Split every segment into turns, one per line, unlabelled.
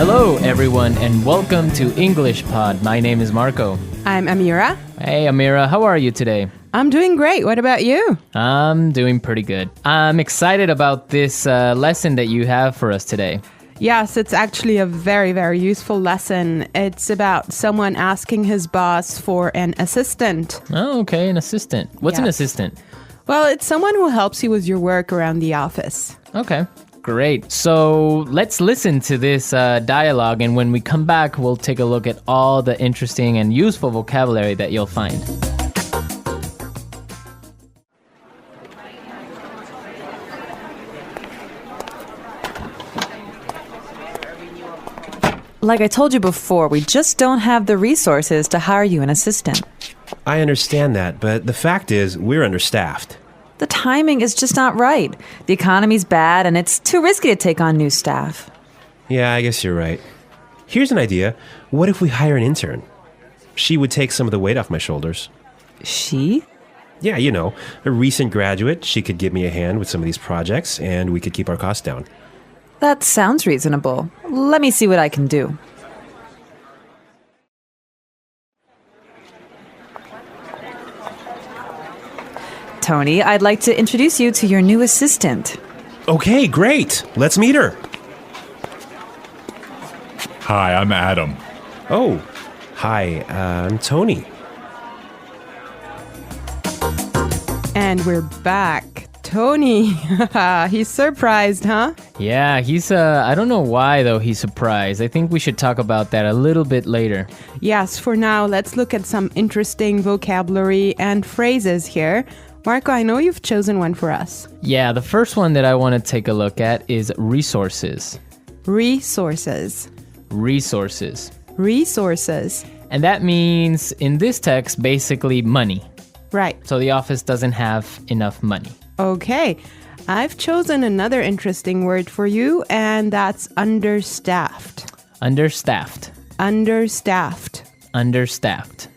Hello, everyone, and welcome to English Pod. My name is Marco.
I'm Amira.
Hey, Amira, how are you today?
I'm doing great. What about you?
I'm doing pretty good. I'm excited about this lesson that you have for us today.
Yes, it's actually a very, very useful lesson. It's about someone asking his boss for an assistant.
Oh, okay, an assistant. What's an
Yes.
assistant?
Well, it's someone who helps you with your work around the office.
Okay, great. So let's listen to this dialogue, and when we come back, we'll take a look at all the interesting and useful vocabulary that you'll find.
Like I told you before, we just don't have the resources to hire you an assistant.
I understand that, but the fact is, we're understaffed.
The timing is just not right. The economy's bad, and it's too risky to take on new staff.
Yeah, I guess you're right. Here's an idea. What if we hire an intern? She would take some of the weight off my shoulders.
She?
Yeah, you know, a recent graduate. She could give me a hand with some of these projects, and we could keep our costs down.
That sounds reasonable. Let me see what I can do. Tony, I'd like to introduce you to your new assistant.
Okay, great. Let's meet her.
Hi, I'm Adam.
Oh, hi, I'm Tony.
And we're back. Tony, he's surprised, huh?
Yeah, he's, I don't know why, though, he's surprised. I think we should talk about that a little bit later.
Yes, for now, let's look at some interesting vocabulary and phrases here. Marco, I know you've chosen one for us.
Yeah, the first one that I want to take a look at is resources.
Resources.
Resources.
Resources.
And that means, in this text, basically money.
Right.
So the office doesn't have enough money.
Okay. I've chosen another interesting word for you, and that's understaffed.
Understaffed.
Understaffed.
Understaffed.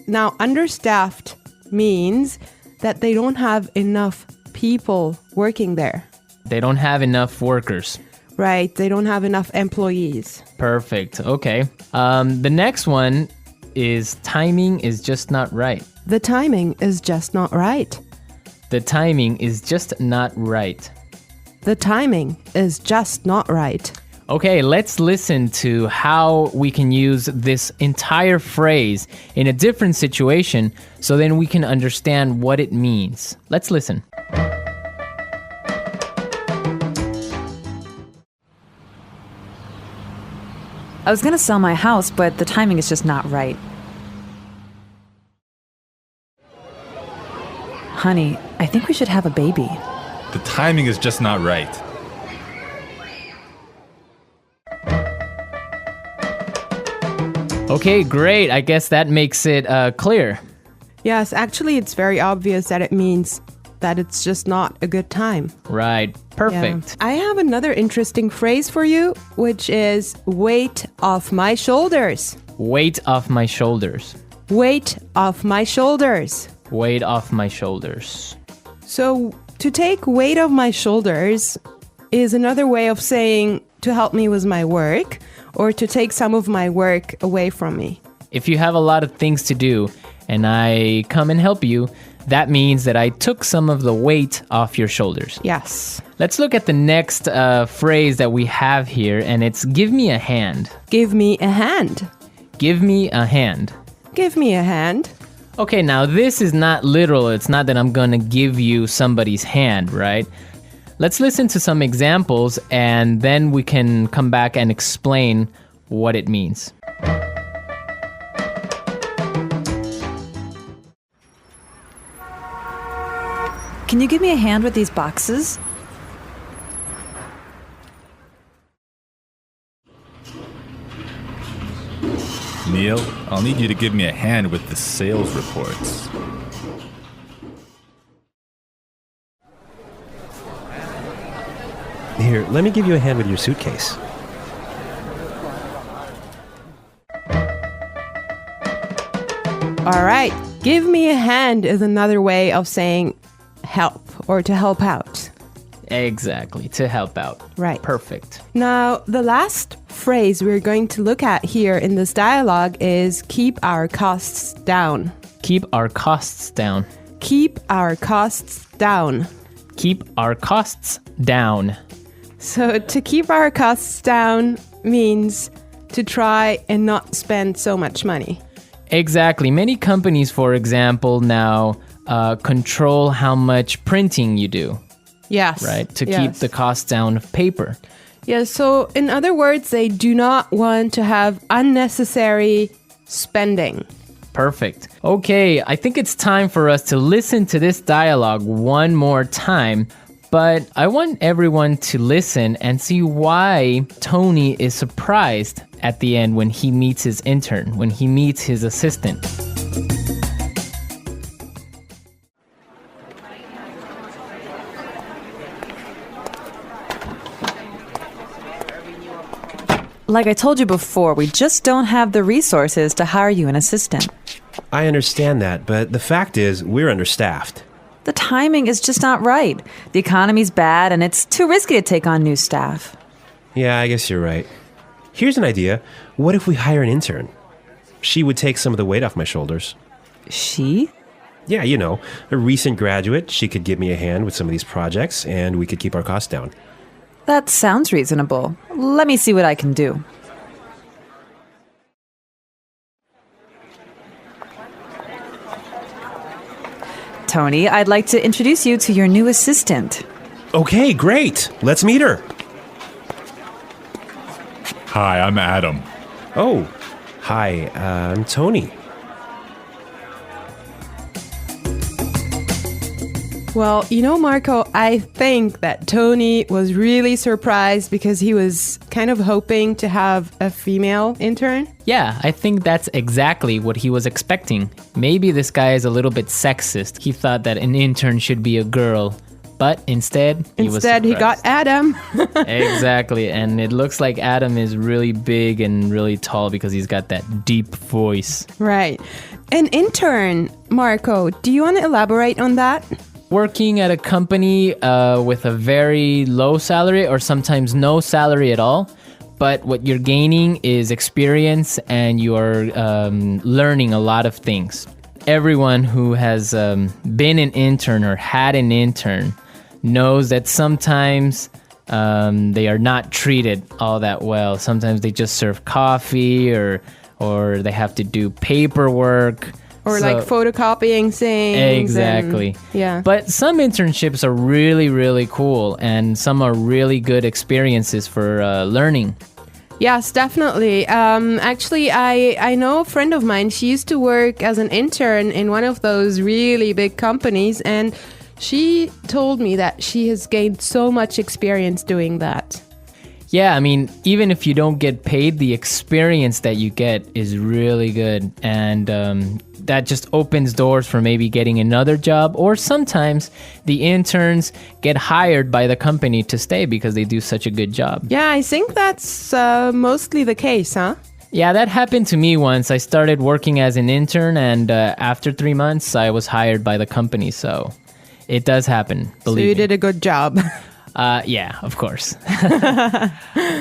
Now, understaffed means that they don't have enough people working there.
They don't have enough workers.
Right. They don't have enough employees.
Perfect. Okay. The next one is timing is just not right.
The timing is just not right.
The timing is just not right.
The timing is just not right.
Okay, let's listen to how we can use this entire phrase in a different situation so then we can understand what it means. Let's listen.
I was going to sell my house, but the timing is just not right. Honey, I think we should have a baby.
The timing is just not right.
Okay, great. I guess that makes it clear.
Yes, actually, it's very obvious that it means that it's just not a good time.
Right. Perfect.
Yeah. I have another interesting phrase for you, which is weight off my shoulders.
Weight off my shoulders.
Weight off my shoulders.
Weight off my shoulders.
So, to take weight off my shoulders is another way of saying to help me with my work or to take some of my work away from me.
If you have a lot of things to do and I come and help you, that means that I took some of the weight off your shoulders.
Yes.
Let's look at the next phrase that we have here, and it's give me a hand.
Give me a hand.
Give me a hand.
Give me a hand.
Okay, now this is not literal. It's not that I'm gonna give you somebody's hand, right? Let's listen to some examples and then we can come back and explain what it means.
Can you give me a hand with these boxes?
Neil, I'll need you to give me a hand with the sales reports.
Here, let me give you a hand with your suitcase.
All right. Give me a hand is another way of saying help or to help out.
Exactly, to help out.
Right.
Perfect.
Now, the last phrase we're going to look at here in this dialogue is keep our costs down.
Keep our costs down.
Keep our costs down.
Keep our costs down.
So to keep our costs down means to try and not spend so much money.
Exactly. Many companies, for example, now control how much printing you do,
Yes.
right? To keep
yes.
the costs down of paper.
Yeah, so in other words, they do not want to have unnecessary spending.
Perfect. Okay, I think it's time for us to listen to this dialogue one more time. But I want everyone to listen and see why Tony is surprised at the end when he meets his intern, when he meets his assistant.
Like I told you before, we just don't have the resources to hire you an assistant.
I understand that, but the fact is, we're understaffed.
The timing is just not right. The economy's bad, and it's too risky to take on new staff.
Yeah, I guess you're right. Here's an idea. What if we hire an intern? She would take some of the weight off my shoulders.
She?
Yeah, you know, a recent graduate. She could give me a hand with some of these projects, and we could keep our costs down.
That sounds reasonable. Let me see what I can do. Tony, I'd like to introduce you to your new assistant.
Okay, great. Let's meet her.
Hi, I'm Adam.
Oh, hi, I'm Tony.
Well, you know, Marco, I think that Tony was really surprised because he was kind of hoping to have a female intern.
Yeah, I think that's exactly what he was expecting. Maybe this guy is a little bit sexist. He thought that an intern should be a girl, but instead he
got Adam.
Exactly, and it looks like Adam is really big and really tall because he's got that deep voice.
Right. An intern, Marco, do you want to elaborate on that?
Working at a company with a very low salary or sometimes no salary at all, but what you're gaining is experience and you're learning a lot of things. Everyone who has been an intern or had an intern knows that sometimes they are not treated all that well. Sometimes they just serve coffee or they have to do paperwork.
Or like photocopying things.
Exactly.
Yeah.
But some internships are really, really cool, and some are really good experiences for learning.
Yes, definitely. Actually, I know a friend of mine. She used to work as an intern in one of those really big companies, and she told me that she has gained so much experience doing that.
Yeah, I mean, even if you don't get paid, the experience that you get is really good. And that just opens doors for maybe getting another job. Or sometimes the interns get hired by the company to stay because they do such a good job.
Yeah, I think that's mostly the case, huh?
Yeah, that happened to me once. I started working as an intern, and after 3 months, I was hired by the company. So it does happen, believe me.
So you did a good job.
Yeah, of course.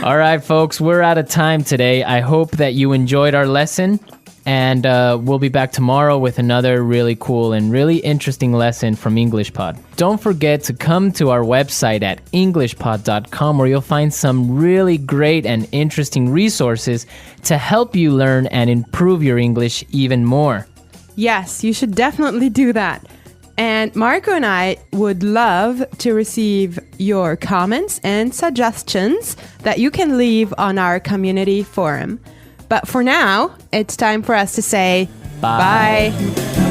All right, folks, we're out of time today. I hope that you enjoyed our lesson, and we'll be back tomorrow with another really cool and really interesting lesson from EnglishPod. Don't forget to come to our website at englishpod.com, where you'll find some really great and interesting resources to help you learn and improve your English even more.
Yes, you should definitely do that. And Marco and I would love to receive your comments and suggestions that you can leave on our community forum. But for now, it's time for us to say
Bye.
bye.